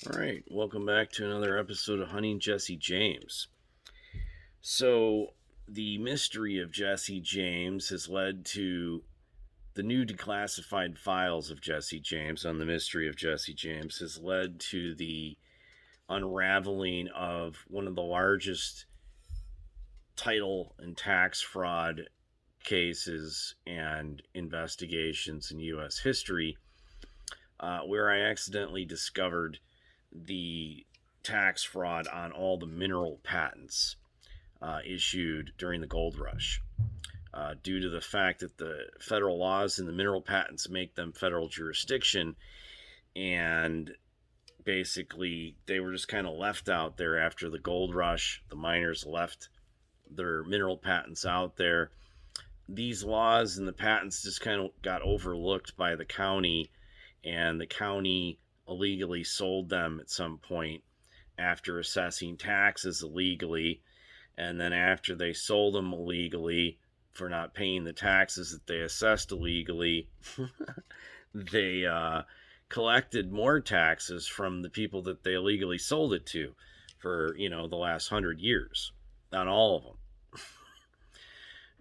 All right, welcome back to another episode of Hunting Jesse James. So, the mystery of Jesse James has led to the new declassified files of Jesse James on the mystery of Jesse James has led to the unraveling of one of the largest title and tax fraud cases and investigations in U.S. history, where I accidentally discovered the tax fraud on all the mineral patents issued during the gold rush. Due to the fact that the federal laws and the mineral patents make them federal jurisdiction, and basically they were just kind of left out there after the gold rush. The miners left their mineral patents out there. These laws and the patents just kind of got overlooked by the county, and the county illegally sold them at some point after assessing taxes illegally. And then after they sold them illegally for not paying the taxes that they assessed illegally, they collected more taxes from the people that they illegally sold it to for, the last 100 years, on all of them.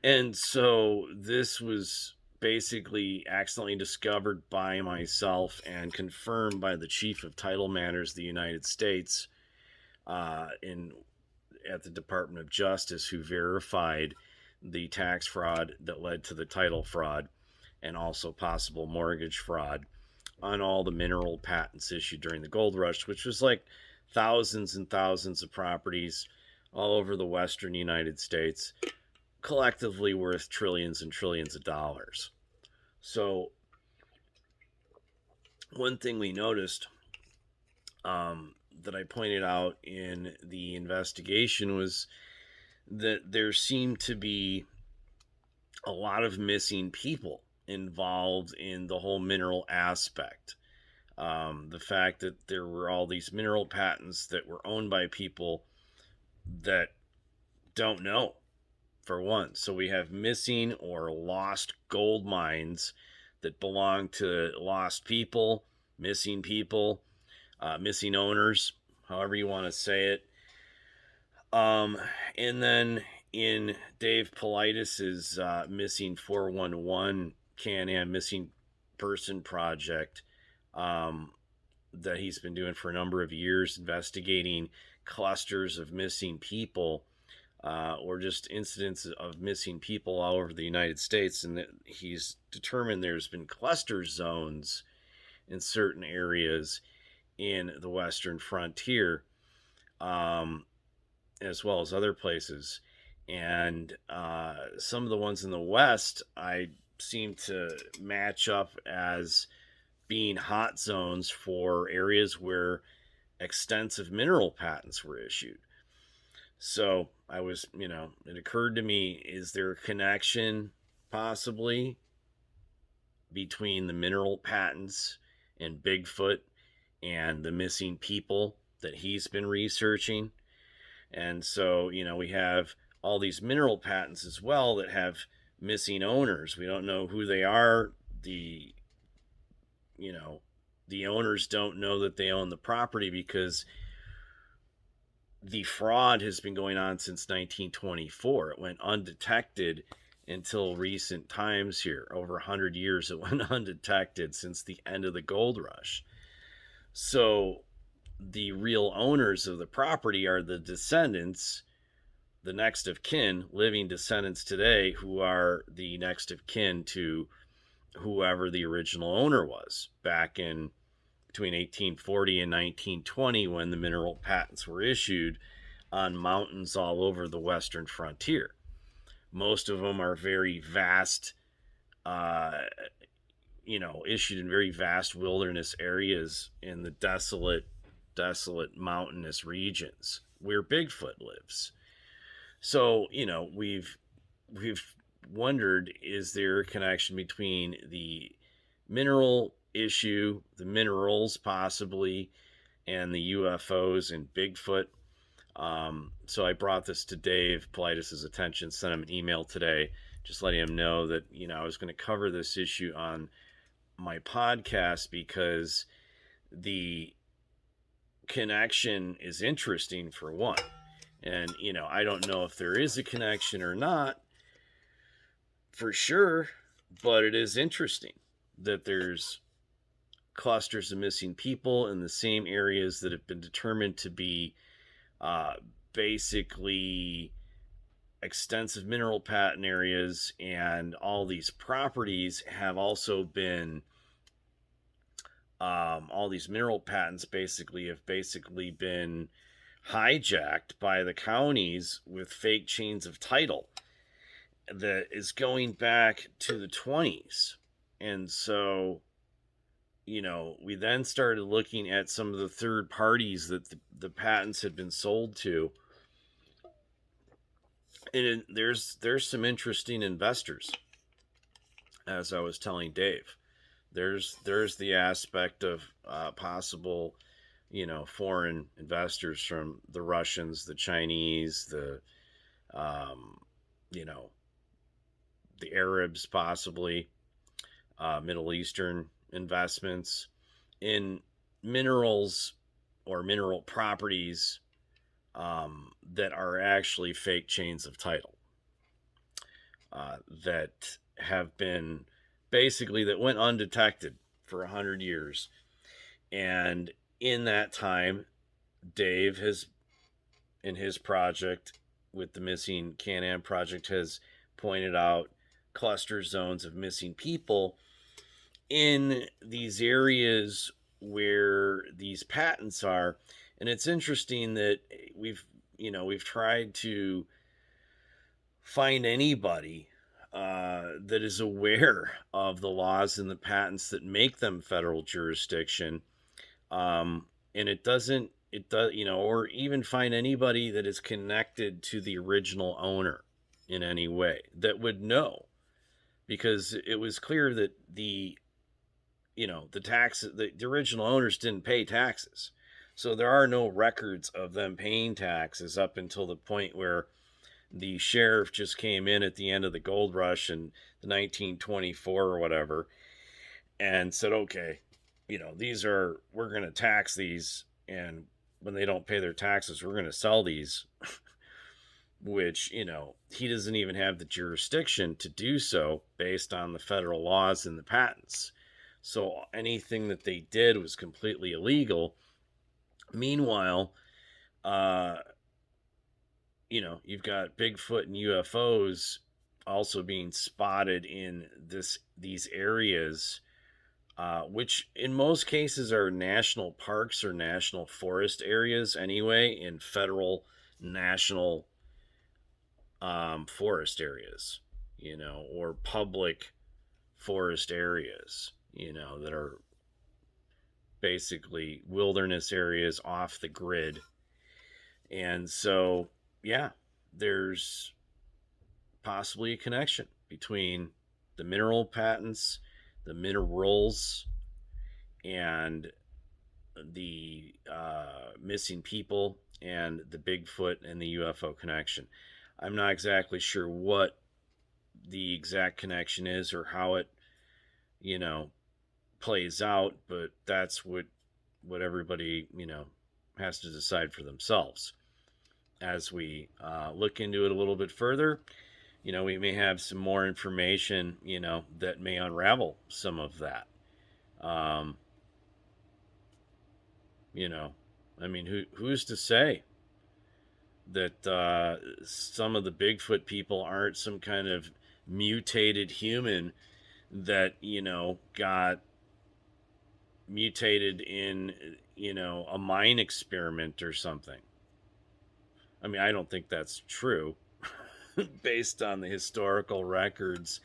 And so this was basically accidentally discovered by myself and confirmed by the Chief of Title Matters of the United States in at the Department of Justice, who verified the tax fraud that led to the title fraud and also possible mortgage fraud on all the mineral patents issued during the gold rush, which was like thousands and thousands of properties all over the western United States, collectively worth trillions and trillions of dollars. So, one thing we noticed that I pointed out in the investigation was that there seemed to be a lot of missing people involved in the whole mineral aspect. The fact that there were all these mineral patents that were owned by people that don't know, for one. So we have missing or lost gold mines that belong to lost people, missing missing owners, however you want to say it. And then in Dave Politis's Missing 411 Can-Am Missing Person Project, that he's been doing for a number of years, investigating clusters of missing people, or just incidents of missing people all over the United States. And that he's determined there's been cluster zones in certain areas in the Western frontier, as well as other places. And some of the ones in the West, I seem to match up as being hot zones for areas where extensive mineral patents were issued. So I was, it occurred to me, is there a connection possibly between the mineral patents and Bigfoot and the missing people that he's been researching? And so, we have all these mineral patents as well that have missing owners. We don't know who they are. The owners don't know that they own the property because the fraud has been going on since 1924. It went undetected until recent times here. Over 100 years it went undetected since the end of the gold rush. So the real owners of the property are the descendants, the next of kin, living descendants today, who are the next of kin to whoever the original owner was back in between 1840 and 1920, when the mineral patents were issued on mountains all over the western frontier. Most of them are very vast, issued in very vast wilderness areas in the desolate mountainous regions where Bigfoot lives. So, we've wondered, is there a connection between the mineral issue, the minerals possibly, and the UFOs and Bigfoot? So I brought this to Dave Politis' attention, sent him an email today, just letting him know that, I was going to cover this issue on my podcast, because the connection is interesting for one. And, I don't know if there is a connection or not for sure, but it is interesting that there's clusters of missing people in the same areas that have been determined to be uh, basically extensive mineral patent areas, and all these properties have also been all these mineral patents have basically been hijacked by the counties with fake chains of title that is going back to the 20s. And so, we then started looking at some of the third parties that the patents had been sold to. And there's some interesting investors, as I was telling Dave. There's the aspect of possible, foreign investors from the Russians, the Chinese, um, you know, the Arabs, possibly Middle Eastern investments in minerals or mineral properties that are actually fake chains of title that have been basically that went undetected for 100 years. And in that time, Dave has, in his project with the missing Can-Am project, has pointed out cluster zones of missing people in these areas where these patents are. And it's interesting that we've tried to find anybody that is aware of the laws and the patents that make them federal jurisdiction, and it does, or even find anybody that is connected to the original owner in any way that would know, because it was clear that the original owners didn't pay taxes. So there are no records of them paying taxes up until the point where the sheriff just came in at the end of the gold rush in 1924 or whatever and said, okay, we're going to tax these, and when they don't pay their taxes, we're going to sell these, which, he doesn't even have the jurisdiction to do so based on the federal laws and the patents. So anything that they did was completely illegal. Meanwhile, you've got Bigfoot and UFOs also being spotted in these areas, which in most cases are national parks or national forest areas anyway, in federal national forest areas, or public forest areas, that are basically wilderness areas off the grid. And so, yeah, there's possibly a connection between the mineral patents, the minerals, and the missing people, and the Bigfoot and the UFO connection. I'm not exactly sure what the exact connection is or how it, plays out, but that's what everybody, has to decide for themselves. As we look into it a little bit further, we may have some more information, that may unravel some of that. Um, I mean, who's to say that some of the Bigfoot people aren't some kind of mutated human that, got mutated in, a mine experiment or something. I mean, I don't think that's true based on the historical records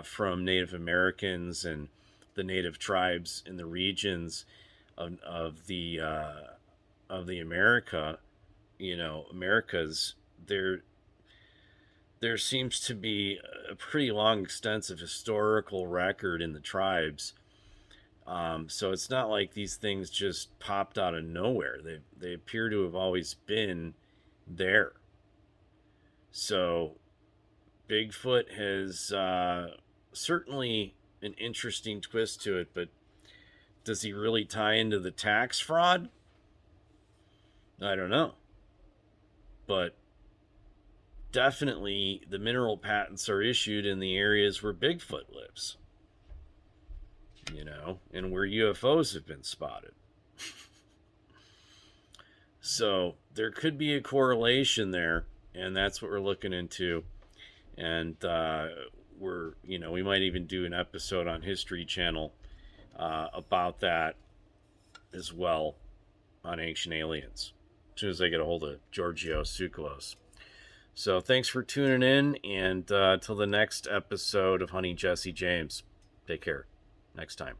from Native Americans and the native tribes in the regions of the Americas. There seems to be a pretty long, extensive historical record in the tribes. So it's not like these things just popped out of nowhere. They appear to have always been there. So Bigfoot has certainly an interesting twist to it, but does he really tie into the tax fraud? I don't know. But definitely the mineral patents are issued in the areas where Bigfoot lives, and where UFOs have been spotted. So there could be a correlation there, and that's what we're looking into. And we might even do an episode on History Channel about that as well, on Ancient Aliens, as soon as I get a hold of Giorgio Tsoukalos. So thanks for tuning in, and till the next episode of Hunting Jesse James. Take care. Next time.